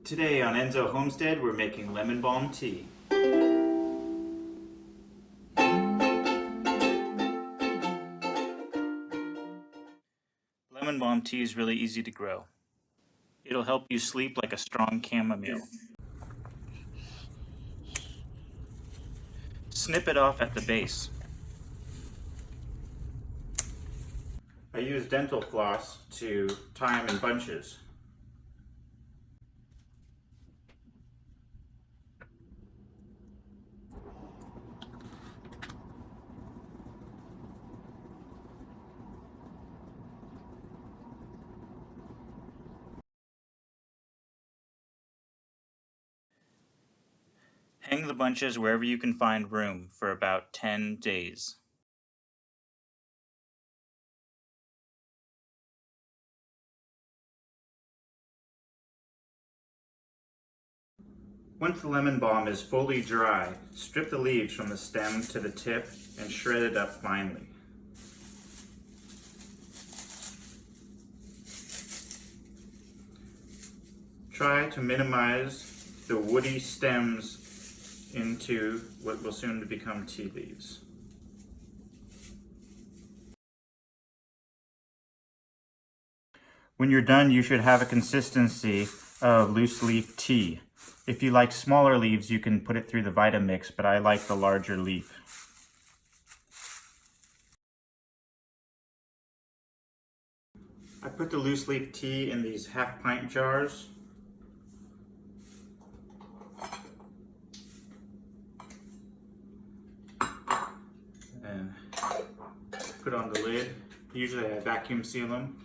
Today on Enso Homestead, we're making lemon balm tea. Lemon balm tea is really easy to grow. It'll help you sleep like a strong chamomile. Snip it off at the base. I use dental floss to tie them in bunches. Hang the bunches wherever you can find room for about 10 days. Once the lemon balm is fully dry, strip the leaves from the stem to the tip and shred it up finely. Try to minimize the woody stems into what will soon become tea leaves. When you're done, you should have a consistency of loose leaf tea. If you like smaller leaves, you can put it through the Vitamix, but I like the larger leaf. I put the loose leaf tea in these half-pint jars. And put on the lid. Usually I vacuum seal them.